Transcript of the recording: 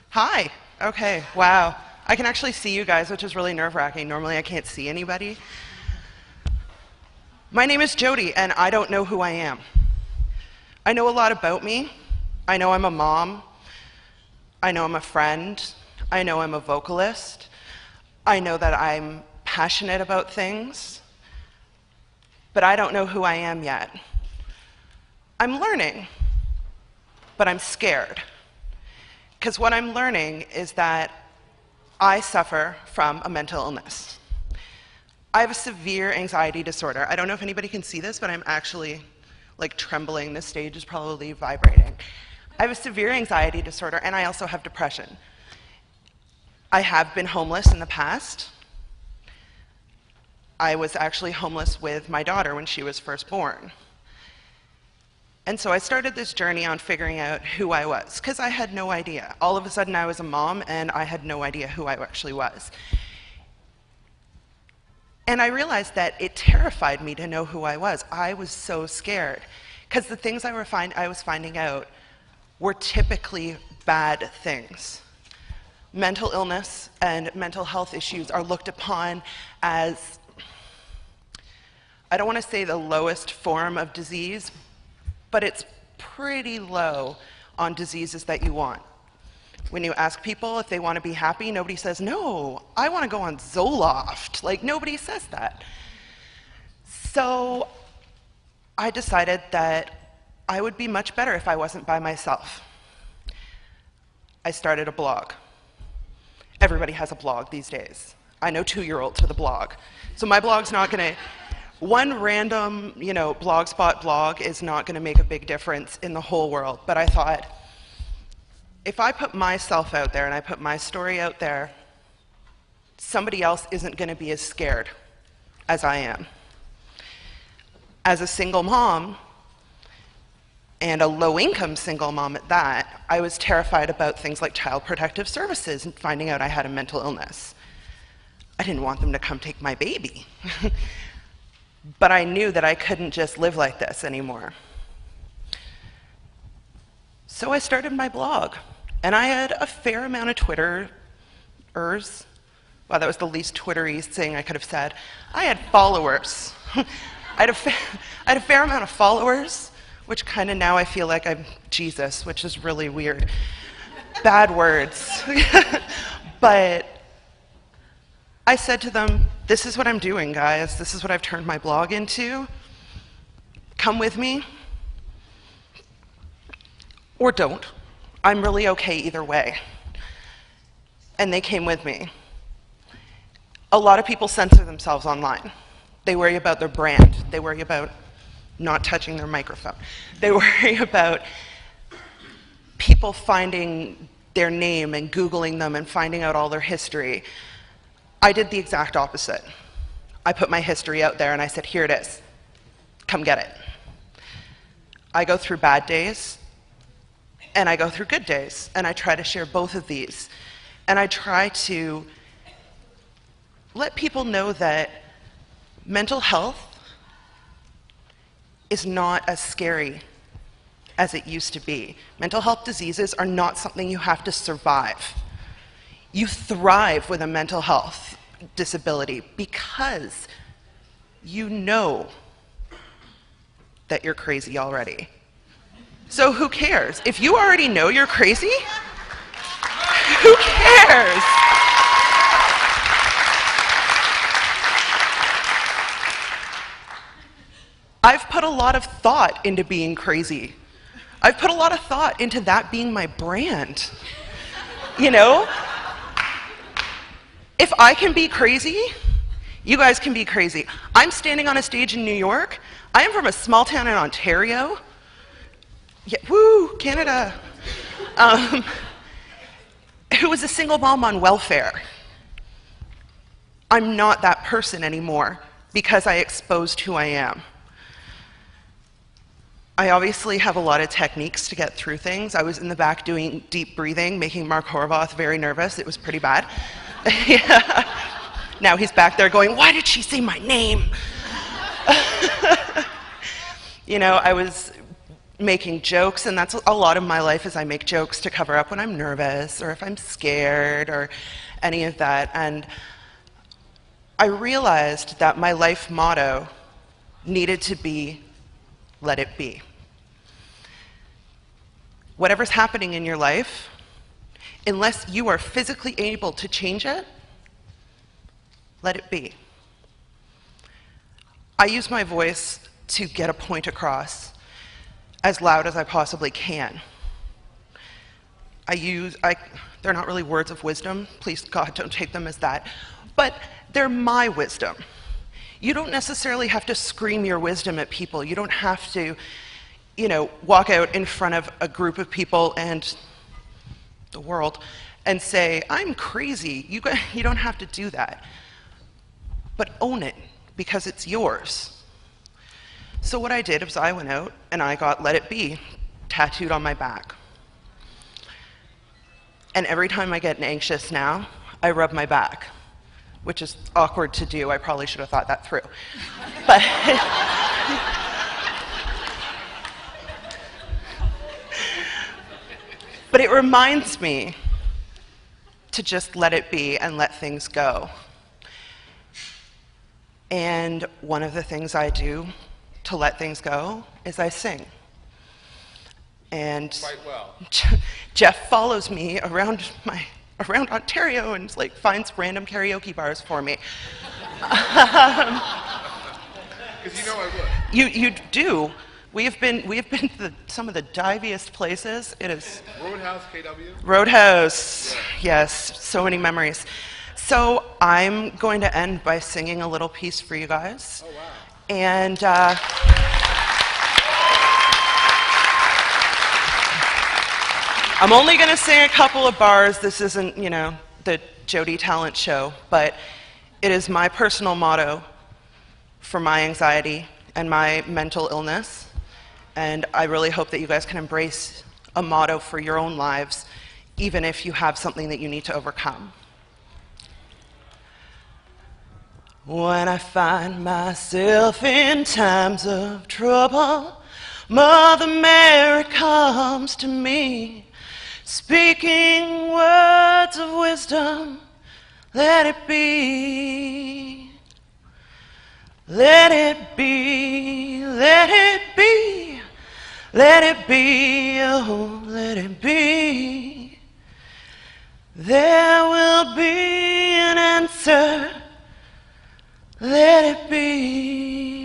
Hi. Okay, wow. I can actually see you guys, which is really nerve-wracking. Normally I can't see anybody. My name is Jodi, and I don't know who I am. I know a lot about me. I know I'm a mom. I know I'm a friend. I know I'm a vocalist. I know that I'm passionate about things. But I don't know who I am yet. I'm learning, but I'm scared. Because what I'm learning is that I suffer from a mental illness. I have a severe anxiety disorder. I don't know if anybody can see this, but I'm actually like trembling. This stage is probably vibrating. I have a severe anxiety disorder, and I also have depression. I have been homeless in the past. I was actually homeless with my daughter when she was first born. And so I started this journey on figuring out who I was, because I had no idea. All of a sudden I was a mom, and I had no idea who I actually was. And I realized that it terrified me to know who I was. I was so scared, because the things I was finding out were typically bad things. Mental illness and mental health issues are looked upon as, I don't want to say the lowest form of disease, but it's pretty low on diseases that you want. When you ask people if they want to be happy, nobody says, no, I want to go on Zoloft. Like, nobody says that. So I decided that I would be much better if I wasn't by myself. I started a blog. Everybody has a blog these days. I know 2-year-olds with a blog. So my blog's not going to, one random, Blogspot blog is not going to make a big difference in the whole world. But I thought, if I put myself out there and I put my story out there, somebody else isn't going to be as scared as I am. As a single mom, and a low-income single mom at that, I was terrified about things like Child Protective Services and finding out I had a mental illness. I didn't want them to come take my baby. But I knew that I couldn't just live like this anymore. So I started my blog, and I had a fair amount of Twitterers. Wow, that was the least Twittery thing I could have said. I had followers. I had a fair amount of followers, which kind of now I feel like I'm Jesus, which is really weird. Bad words. But I said to them, this is what I'm doing, guys. This is what I've turned my blog into. Come with me. Or don't. I'm really okay either way. And they came with me. A lot of people censor themselves online. They worry about their brand. They worry about not touching their microphone. They worry about people finding their name and Googling them and finding out all their history. I did the exact opposite. I put my history out there and I said, here it is. Come get it. I go through bad days and I go through good days, and I try to share both of these. And I try to let people know that mental health is not as scary as it used to be. Mental health diseases are not something you have to survive. You thrive with a mental health disability because you know that you're crazy already. So who cares? If you already know you're crazy, who cares? I've put a lot of thought into being crazy. I've put a lot of thought into that being my brand. If I can be crazy, you guys can be crazy. I'm standing on a stage in New York. I am from a small town in Ontario. Yeah, woo, Canada. Who was a single mom on welfare. I'm not that person anymore because I exposed who I am. I obviously have a lot of techniques to get through things. I was in the back doing deep breathing, making Mark Horvath very nervous. It was pretty bad. Yeah. Now he's back there going, why did she say my name? You know, I was making jokes, and that's a lot of my life is I make jokes to cover up when I'm nervous or if I'm scared or any of that. And I realized that my life motto needed to be, let it be. Whatever's happening in your life, unless you are physically able to change it, let it be. I use my voice to get a point across as loud as I possibly can. They're not really words of wisdom. Please, God, don't take them as that. But they're my wisdom. You don't necessarily have to scream your wisdom at people. You don't have to, you know, walk out in front of a group of people and the world and say, I'm crazy. You don't have to do that. But own it, because it's yours. So what I did was I went out and I got Let It Be tattooed on my back. And every time I get anxious now, I rub my back, which is awkward to do. I probably should have thought that through. But it reminds me to just let it be and let things go. And one of the things I do to let things go is I sing. And quite well. Jeff follows me around Ontario and like finds random karaoke bars for me. Because you know I would. You do. We have been to some of the diviest places. It is Roadhouse, KW. Roadhouse. Yes, so many memories. So I'm going to end by singing a little piece for you guys. Oh wow. And I'm only going to sing a couple of bars. This isn't, you know, the Jodi talent show, but it is my personal motto for my anxiety and my mental illness. And I really hope that you guys can embrace a motto for your own lives, even if you have something that you need to overcome. When I find myself in times of trouble, Mother Mary comes to me, speaking words of wisdom. Let it be, let it be, let it be, let it be, oh, let it be. There will be an answer. Let it be.